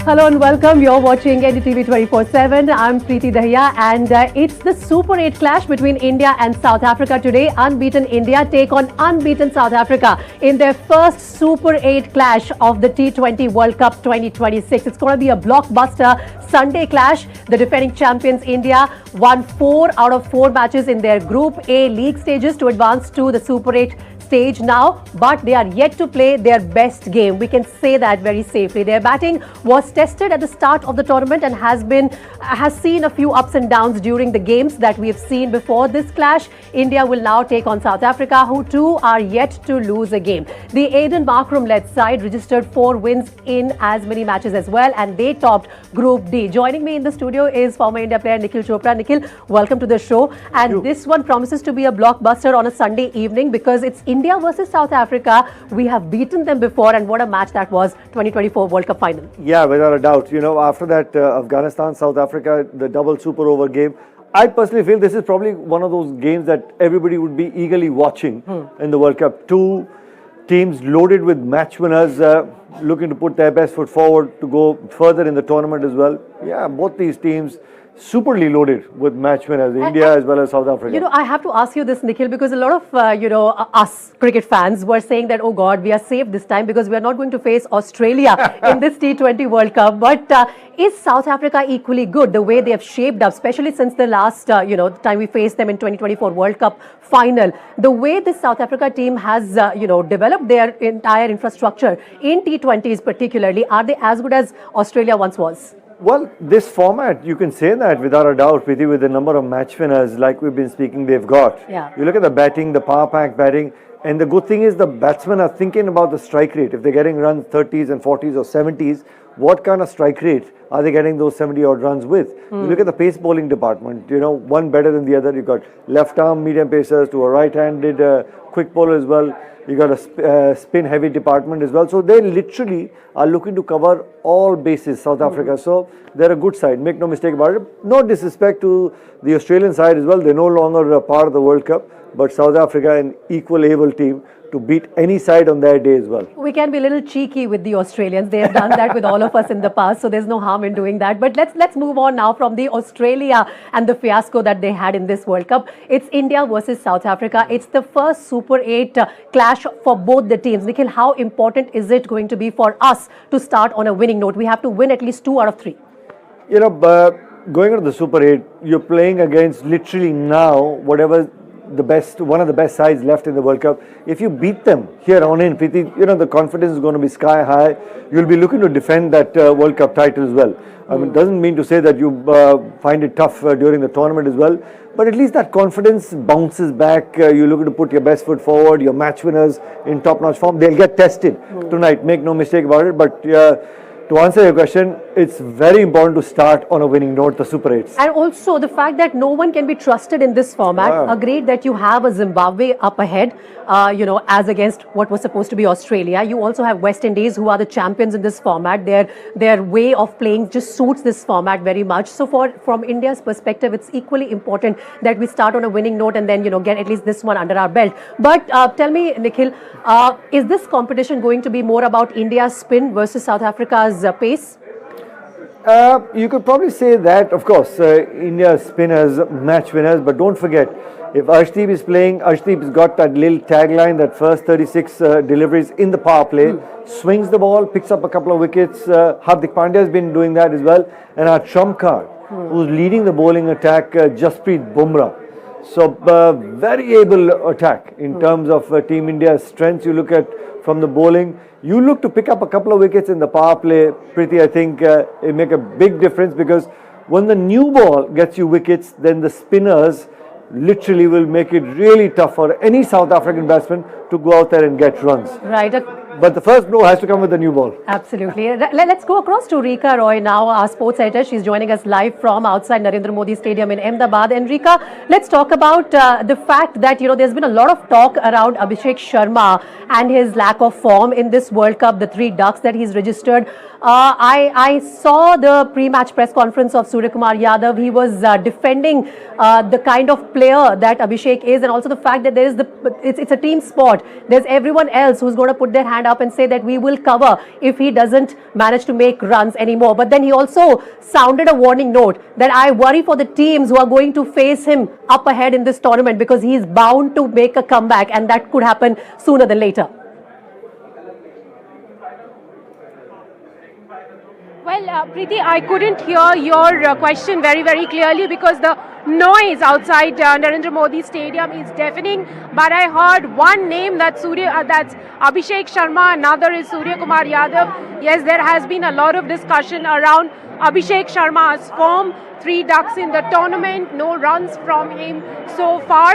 Hello and welcome. You're watching INDtv 24/7. I'm Preeti Dahiya and it's the Super 8 clash between India and South Africa today. Unbeaten India take on unbeaten South Africa in their first Super 8 clash of the T20 World Cup 2026. It's going to be a blockbuster Sunday clash. The defending champions India won 4 out of 4 matches in their Group A league stages to advance to the Super 8 stage now, but they are yet to play their best game. We can say that very safely. Their batting was tested at the start of the tournament and has seen a few ups and downs during the games that we have seen before this clash. India will now take on South Africa, who too are yet to lose a game. The Aiden Markram-led side registered 4 wins in as many matches as well, and they topped Group D. Joining me in the studio is former India player Nikhil Chopra. Nikhil, welcome to the show. And this one promises to be a blockbuster on a Sunday evening because it's India versus South Africa. We have beaten them before, and what a match that was, 2024 World Cup final. Yeah, without a doubt. You know, after that Afghanistan, South Africa, the double super over game, I personally feel this is probably one of those games that everybody would be eagerly watching in the World Cup. 2 teams loaded with match winners, looking to put their best foot forward to go further in the tournament as well. Yeah, both these teams superly loaded with match winners, India as well as South Africa. You know, I have to ask you this, Nikhil, because a lot of, us cricket fans were saying that, oh God, we are safe this time because we are not going to face Australia in this T20 World Cup. But is South Africa equally good, the way they have shaped up, especially since the last, time we faced them in 2024 World Cup final? The way this South Africa team has, developed their entire infrastructure in T20s particularly, are they as good as Australia once was? Well, this format, you can say that without a doubt, Preeti, with the number of match winners like we've been speaking they've got. Yeah. You look at the batting, the power pack batting, and the good thing is the batsmen are thinking about the strike rate. If they're getting runs 30s and 40s or 70s, what kind of strike rate are they getting those 70-odd runs with? You look at the pace bowling department, one better than the other. You've got left arm medium pacers to a right-handed quick bowler as well. You got a spin heavy department as well. So they literally are looking to cover all bases, South Africa. So they're a good side, make no mistake about it. No disrespect to the Australian side as well. They're no longer a part of the World Cup, but South Africa an equal able team to beat any side on their day as well. We can be a little cheeky with the Australians. They have done that with all of us in the past, so there's no harm in doing that. But let's move on now from the Australia and the fiasco that they had in this World Cup. It's India versus South Africa. It's the first Super 8 clash for both the teams. Nikhil, how important is it going to be for us to start on a winning note? We have to win at least 2 out of 3. Going into the Super 8, you're playing against literally now whatever one of the best sides left in the World Cup. If you beat them here on in, Preeti, the confidence is going to be sky high. You'll be looking to defend that World Cup title as well. I mean, it doesn't mean to say that you find it tough during the tournament as well, but at least that confidence bounces back. You're looking to put your best foot forward. Your match winners in top-notch form, they'll get tested tonight. Make no mistake about it. But to answer your question, it's very important to start on a winning note, the Super 8s. And also the fact that no one can be trusted in this format. Wow. Agreed that you have a Zimbabwe up ahead, as against what was supposed to be Australia. You also have West Indies, who are the champions in this format. Their way of playing just suits this format very much. So from India's perspective, it's equally important that we start on a winning note and then, get at least this one under our belt. But tell me, Nikhil, is this competition going to be more about India's spin versus South Africa's pace? You could probably say that, of course, India's spinners, match winners, but don't forget, if Arshdeep is playing, Arshdeep's got that little tagline, that first 36 deliveries in the power play, swings the ball, picks up a couple of wickets. Hardik Pandya has been doing that as well. And our trump card, who's leading the bowling attack, Jasprit Bumrah. So, very able attack in terms of Team India's strengths. You look at from the bowling, you look to pick up a couple of wickets in the power play. Preeti, I think it make a big difference because when the new ball gets you wickets, then the spinners literally will make it really tough for any South African batsman to go out there and get runs. Right. But the first blow has to come with the new ball. Absolutely. Let's go across to Rika Roy now, our sports editor. She's joining us live from outside Narendra Modi Stadium in Ahmedabad. And Rika, let's talk about the fact that, there's been a lot of talk around Abhishek Sharma and his lack of form in this World Cup, the 3 ducks that he's registered. I saw the pre-match press conference of Surya Kumar Yadav. He was defending the kind of player that Abhishek is, and also the fact that it's a team sport. There's everyone else who's going to put their hand stand up and say that we will cover if he doesn't manage to make runs anymore. But then he also sounded a warning note that I worry for the teams who are going to face him up ahead in this tournament, because he is bound to make a comeback, and that could happen sooner than later. Well, Preeti, I couldn't hear your question very clearly because the noise outside Narendra Modi Stadium is deafening. But I heard one name, that's Abhishek Sharma, another is Surya Kumar Yadav. Yes, there has been a lot of discussion around Abhishek Sharma's form. 3 ducks in the tournament, no runs from him so far.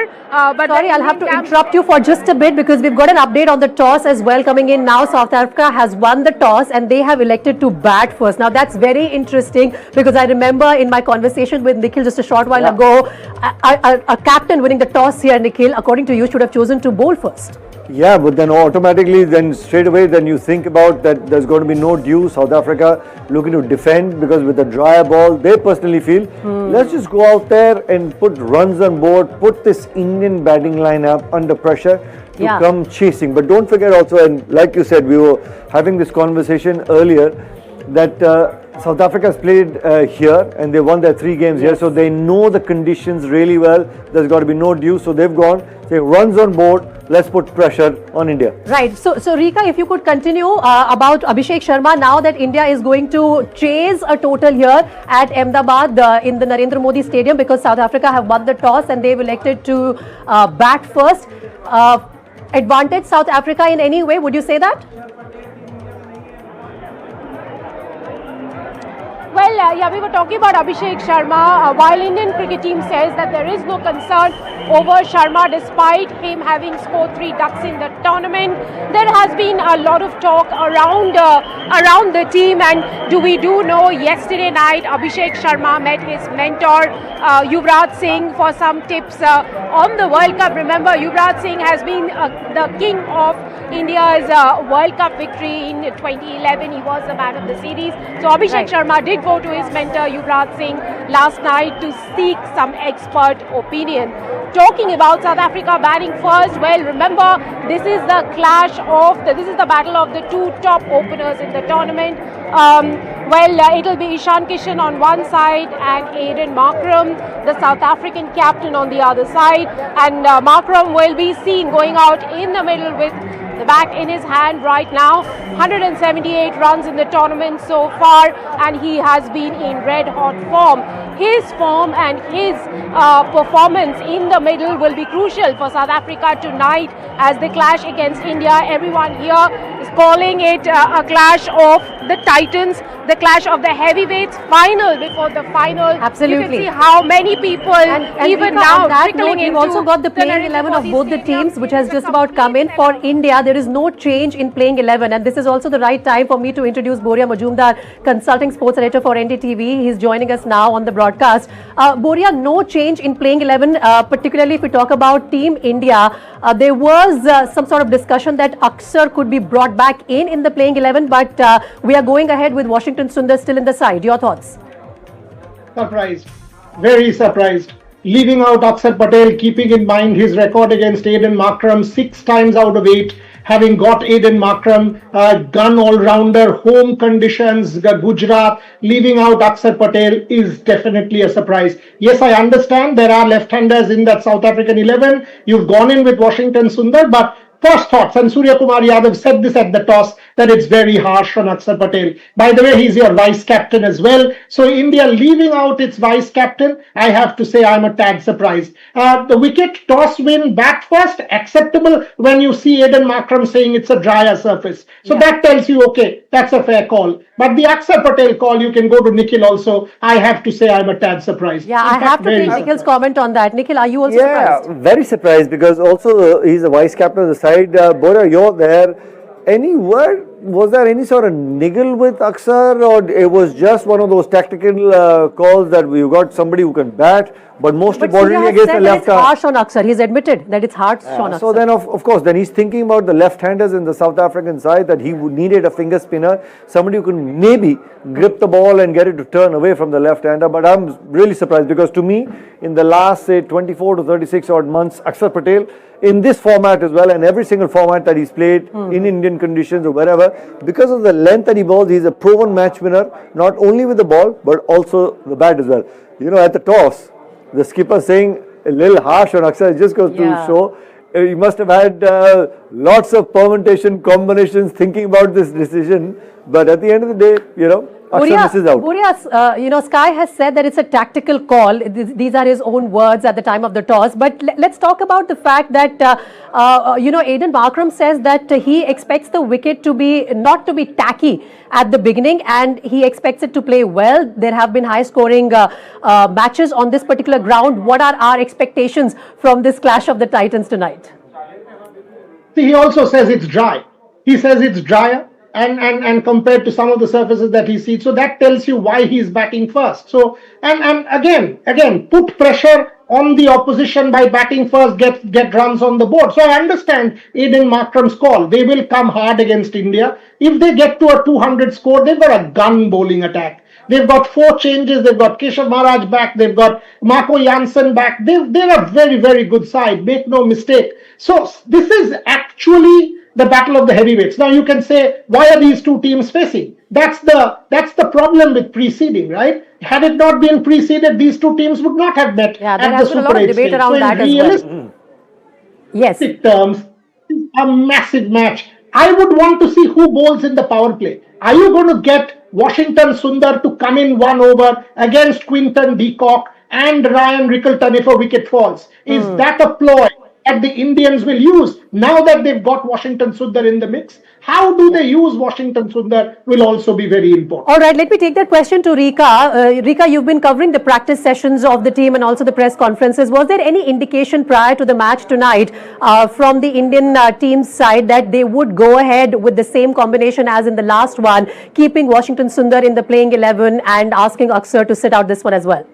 But sorry, I'll have to interrupt you for just a bit, because we've got an update on the toss as well coming in now. South Africa has won the toss and they have elected to bat first. Now that's very interesting, because I remember in my conversation with Nikhil just a short while ago, a captain winning the toss here, Nikhil, according to you, should have chosen to bowl first. Yeah, but then automatically, then straight away, then you think about that there's going to be no due. South Africa looking to defend, because with the drier ball, they personally feel, let's just go out there and put runs on board, put this Indian batting lineup under pressure to come chasing. But don't forget also, and like you said, we were having this conversation earlier, that South Africa has played here and they won their 3 games here, so they know the conditions really well. There's got to be no due, so they've gone, say, runs on board, let's put pressure on India. Right. So Rika, if you could continue about Abhishek Sharma, now that India is going to chase a total here at Ahmedabad in the Narendra Modi Stadium, because South Africa have won the toss and they've elected to bat first. Advantage South Africa in any way, would you say that? Well, yeah, we were talking about Abhishek Sharma. While Indian cricket team says that there is no concern over Sharma despite him having scored 3 ducks in the tournament, there has been a lot of talk around the team. And do know yesterday night Abhishek Sharma met his mentor Yuvraj Singh for some tips on the World Cup. Remember, Yuvraj Singh has been the king of India's World Cup victory in 2011. He was the man of the series. So Abhishek Sharma did go to his mentor Yuvraj Singh last night to seek some expert opinion. Talking about South Africa batting first, well, remember, this is the battle of the 2 top openers in the tournament. It'll be Ishan Kishan on one side and Aiden Markram, the South African captain, on the other side. And Markram will be seen going out in the middle with the bat in his hand right now. 178 runs in the tournament so far, and he has been in red hot form. His form and his performance in the middle will be crucial for South Africa tonight as they clash against India. Everyone here is calling it a clash of the titans, the clash of the heavyweights, final before the final. Absolutely. You can see how many people, and even now, trickling in. We've also got the playing 11 of both the teams, which has just about come in. For India, there is no change in playing 11, and this is also the right time for me to introduce Boria Majumdar, consulting sports editor for NDTV. He's joining us now on the broadcast. Boria, no change in playing 11, particularly if we talk about Team India. There was some sort of discussion that Aksar could be brought back in the playing 11, but we are going ahead with Washington Sundar still in the side. Your thoughts? Surprised, very surprised. Leaving out Aksar Patel, keeping in mind his record against Aiden Markram, 6 times out of 8. Having got Aiden Markram, gun all-rounder, home conditions, Gujarat, leaving out Aksar Patel is definitely a surprise. Yes, I understand there are left-handers in that South African 11. You've gone in with Washington Sundar, but first thoughts, and Surya Kumar Yadav said this at the toss, that it's very harsh on Aksar Patel. By the way, he's your vice-captain as well. So India leaving out its vice-captain, I have to say I'm a tad surprised. The wicket toss win, bat first, acceptable when you see Aiden Markram saying it's a drier surface. So that tells you, okay, that's a fair call. But the Aksar Patel call, you can go to Nikhil also. I have to say I'm a tad surprised. Yeah, I have to take Nikhil's comment on that. Nikhil, are you also surprised? Yeah, very surprised, because also he's the vice-captain of the side. Bora, you're there. Any word was there any sort of niggle with Akshar, or it was just one of those tactical calls that you got somebody who can bat, but most importantly against the left arm? Harsh on Akshar. He's admitted that it's harsh on Akshar. So then, of course, then he's thinking about the left-handers in the South African side, that he needed a finger spinner, somebody who can maybe grip the ball and get it to turn away from the left-hander. But I'm really surprised, because to me, in the last, say, 24 to 36 odd months, Akshar Patel, in this format as well, and every single format that he's played in Indian conditions or wherever, because of the length that he bowls, he's a proven match winner, not only with the ball, but also the bat as well. You know, at the toss, the skipper saying a little harsh on Akshar, just goes to show he must have had lots of permutation, combinations, thinking about this decision. But at the end of the day, you know, Akshar misses out. Bhuria, Sky has said that it's a tactical call. These are his own words at the time of the toss. But let's talk about the fact that, Aiden Markram says that he expects the wicket to be not to be tacky at the beginning, and he expects it to play well. There have been high-scoring matches on this particular ground. What are our expectations from this clash of the Titans tonight? See, he also says it's dry. He says it's drier. And compared to some of the surfaces that he sees, so that tells you why he's batting first. So and again put pressure on the opposition by batting first, get runs on the board. So I understand Aiden Markram's call. They will come hard against India. If they get to a 200 score, they've got a gun bowling attack. They've got 4 changes. They've got Keshav Maharaj back. They've got Marco Jansen back. They're a very, very good side. Make no mistake. So this is actually the battle of the heavyweights. Now you can say, why are these two teams facing? That's the problem with preceding, right? Had it not been preceded, these two teams would not have met at the Super 8 stage. Around so that in realistic terms, a massive match. I would want to see who bowls in the power play. Are you going to get Washington Sundar to come in 1 over against Quinton de Kock and Ryan Rickleton if a wicket falls? Is that a ploy that the Indians will use now that they've got Washington Sundar in the mix? How do they use Washington Sundar will also be very important. All right, let me take that question to Rika. Rika, you've been covering the practice sessions of the team and also the press conferences. Was there any indication prior to the match tonight from the Indian team's side that they would go ahead with the same combination as in the last one, keeping Washington Sundar in the playing 11 and asking Akshar to sit out this one as well?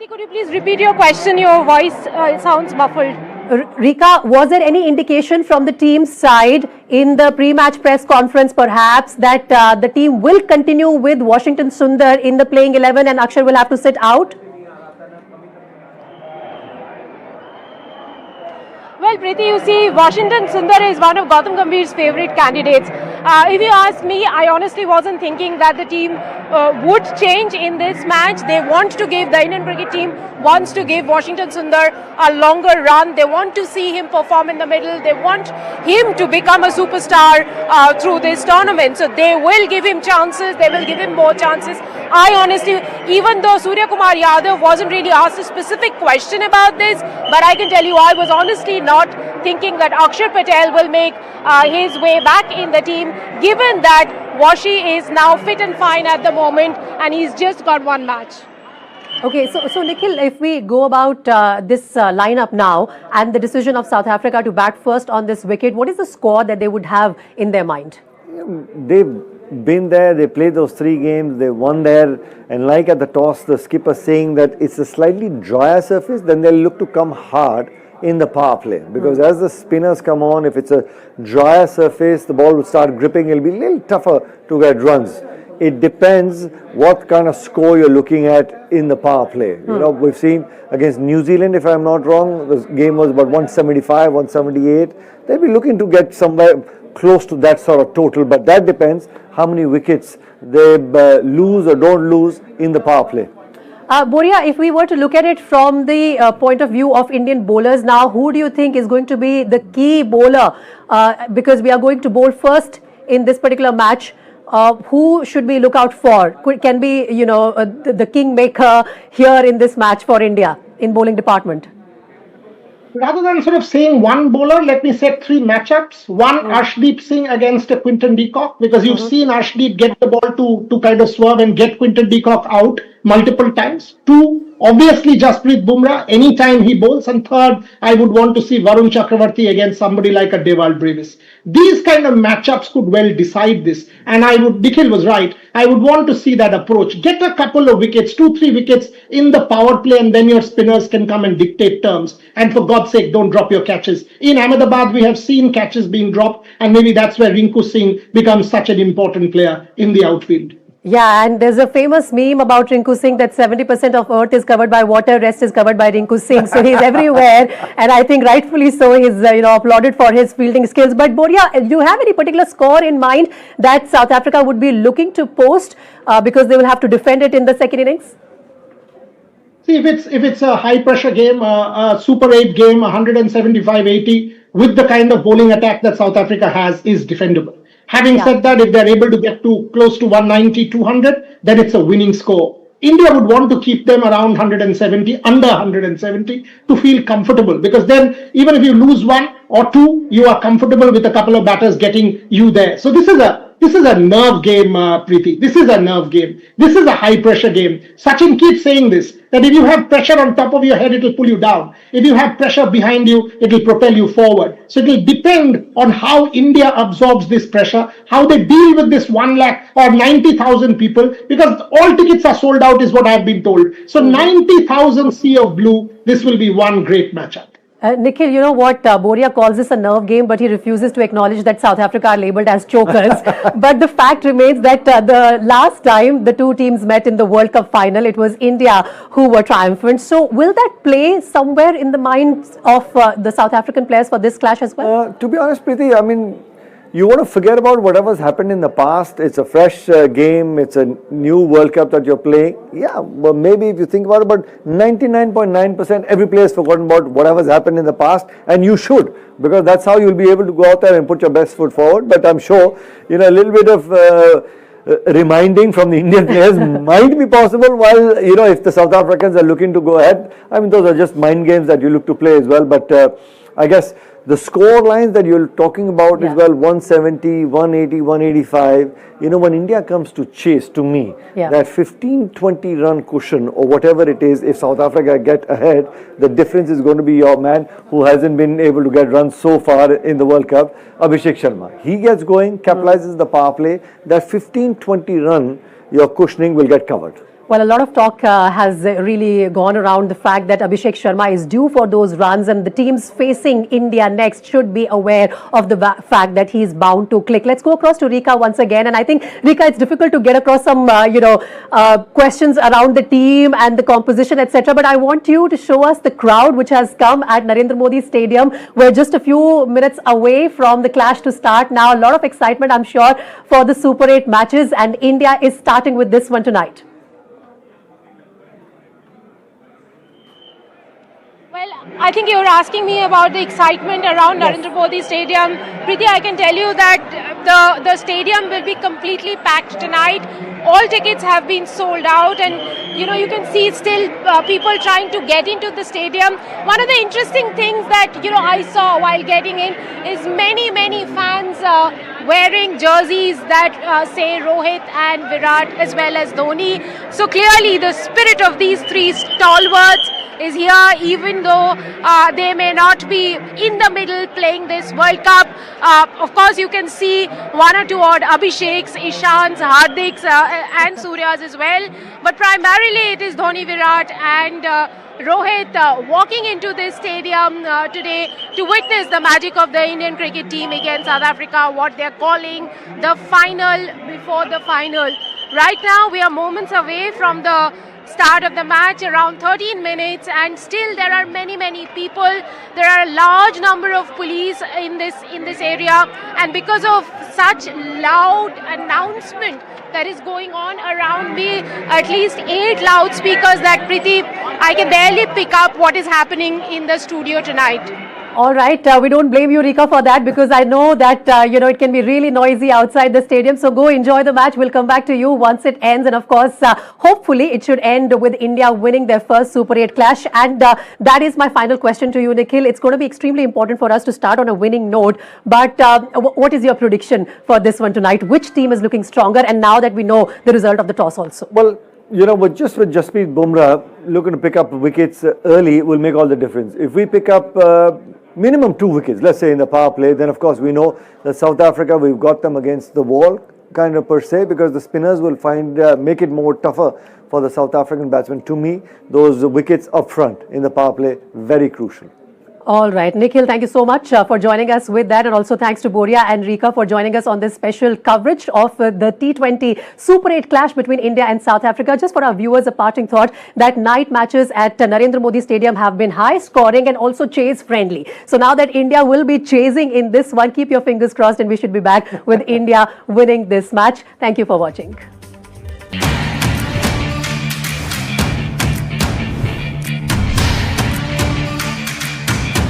Could you please repeat your question? Your voice sounds muffled. Rika, was there any indication from the team's side in the pre-match press conference perhaps that the team will continue with Washington Sundar in the playing 11 and Akshar will have to sit out? Well, Preeti, you see, Washington Sundar is one of Gautam Gambhir's favourite candidates. If you ask me, I honestly wasn't thinking that the team would change in this match. They want to give, the Indian cricket team wants to give Washington Sundar a longer run. They want to see him perform in the middle. They want him to become a superstar through this tournament. So they will give him chances. They will give him more chances. I honestly, even though Surya Kumar Yadav wasn't really asked a specific question about this, but I can tell you I was honestly not thinking that Akshar Patel will make his way back in the team, given that Washi is now fit and fine at the moment and he's just got one match. Okay, so Nikhil, if we go about this lineup now and the decision of South Africa to bat first on this wicket, what is the score that they would have in their mind? They've been there, they played those 3 games, they won there, and like at the toss, the skipper saying that it's a slightly drier surface, then they'll look to come hard in the power play, because as the spinners come on, if it's a drier surface, the ball will start gripping, it'll be a little tougher to get runs. It depends what kind of score you're looking at in the power play. You know, we've seen against New Zealand, if I'm not wrong, the game was about 175, 178. They'll be looking to get somewhere close to that sort of total, but that depends how many wickets they lose or don't lose in the power play. Bhuria, if we were to look at it from the point of view of Indian bowlers now, who do you think is going to be the key bowler? Because we are going to bowl first in this particular match. Who should we look out for? Can be, the kingmaker here in this match for India in bowling department? Rather than sort of saying one bowler, let me set 3 matchups. One, Arshdeep Singh against Quinton de Kock, because you've seen Arshdeep get the ball to kind of swerve and get Quinton de Kock out multiple times. 2, Obviously, Jasprit Bumrah, anytime he bowls. And third, I would want to see Varun Chakravarti against somebody like a Dewald Brevis. These kind of matchups could well decide this. And Nikhil was right. I would want to see that approach. Get a couple of wickets, 2-3 wickets in the power play, and then your spinners can come and dictate terms. And for God's sake, don't drop your catches. In Ahmedabad, we have seen catches being dropped, and maybe that's where Rinku Singh becomes such an important player in the outfield. Yeah, and there's a famous meme about Rinku Singh that 70% of earth is covered by water, rest is covered by Rinku Singh. So he's everywhere, and I think rightfully so. He's applauded for his fielding skills. But Boria, do you have any particular score in mind that South Africa would be looking to post because they will have to defend it in the second innings? See, if it's a high pressure game, a Super 8 game, 175-80 with the kind of bowling attack that South Africa has is defendable. Having said that, if they're able to get to close to 190, 200, then it's a winning score. India would want to keep them around 170, under 170 to feel comfortable, because then even if you lose one or two, you are comfortable with a couple of batters getting you there. So this is a nerve game, Preeti. This is a nerve game. This is a high pressure game. Sachin keeps saying this, that if you have pressure on top of your head, it will pull you down. If you have pressure behind you, it will propel you forward. So it will depend on how India absorbs this pressure, how they deal with this 1 lakh or 90,000 people, because all tickets are sold out is what I have been told. So 90,000 sea of blue, this will be one great matchup. Nikhil, you know what, Boria calls this a nerve game, but he refuses to acknowledge that South Africa are labelled as chokers. But the fact remains that the last time the two teams met in the World Cup final, it was India who were triumphant. So will that play somewhere in the minds of the South African players for this clash as well? To be honest, Preeti, I mean, you want to forget about whatever's happened in the past. It's a fresh game. It's a new World Cup that you're playing. Yeah, well, maybe if you think about it, but 99.9% every player has forgotten about whatever's happened in the past, and you should, because that's how you'll be able to go out there and put your best foot forward. But I'm sure, a little bit of reminding from the Indian players might be possible, while, if the South Africans are looking to go ahead. I mean, those are just mind games that you look to play as well. But I guess the score lines that you're talking about as well, 170, 180, 185, when India comes to chase, to me, that 15-20 run cushion or whatever it is, if South Africa get ahead, the difference is going to be your man who hasn't been able to get runs so far in the World Cup, Abhishek Sharma. He gets going, capitalizes the power play, that 15-20 run, your cushioning will get covered. Well, a lot of talk has really gone around the fact that Abhishek Sharma is due for those runs, and the teams facing India next should be aware of the fact that he is bound to click. Let's go across to Rika once again. And I think, Rika, it's difficult to get across some, questions around the team and the composition, etc. But I want you to show us the crowd which has come at Narendra Modi Stadium. We're just a few minutes away from the clash to start now. A lot of excitement, I'm sure, for the Super 8 matches, and India is starting with this one tonight. Well, I think you're asking me about the excitement around Narendra Modi Stadium. Preeti, I can tell you that the stadium will be completely packed tonight. All tickets have been sold out, and you can see still people trying to get into the stadium. One of the interesting things that I saw while getting in is many fans wearing jerseys that say Rohit and Virat as well as Dhoni. So clearly the spirit of these three stalwarts is here, even though they may not be in the middle playing this World Cup. Of course, you can see one or two odd Abhisheks, Ishants, Hardiks and Suryas as well. But primarily it is Dhoni, Virat and Rohit walking into this stadium today to witness the magic of the Indian cricket team against South Africa, what they're calling the final before the final. Right now, we are moments away from the start of the match, around 13 minutes, and still there are many people. There are a large number of police in this area, and because of such loud announcement that is going on around me, at least 8 loudspeakers that, Preeti, I can barely pick up what is happening in the studio tonight. All right, we don't blame you, Rika, for that, because I know that, it can be really noisy outside the stadium. So go enjoy the match. We'll come back to you once it ends. And of course, hopefully it should end with India winning their first Super 8 clash. And that is my final question to you, Nikhil. It's going to be extremely important for us to start on a winning note. But what is your prediction for this one tonight? Which team is looking stronger? And now that we know the result of the toss also. Well, with Jasprit Bumrah looking to pick up wickets early will make all the difference. If we pick up minimum 2 wickets, let's say in the power play, then of course we know that South Africa, we've got them against the wall, kind of per se, because the spinners will make it more tougher for the South African batsmen. To me, those wickets up front in the power play, very crucial. All right, Nikhil, thank you so much for joining us with that, and also thanks to Boria and Rika for joining us on this special coverage of the T20 Super 8 clash between India and South Africa. Just for our viewers, a parting thought that night matches at Narendra Modi Stadium have been high scoring and also chase friendly. So now that India will be chasing in this one, keep your fingers crossed, and we should be back with India winning this match. Thank you for watching.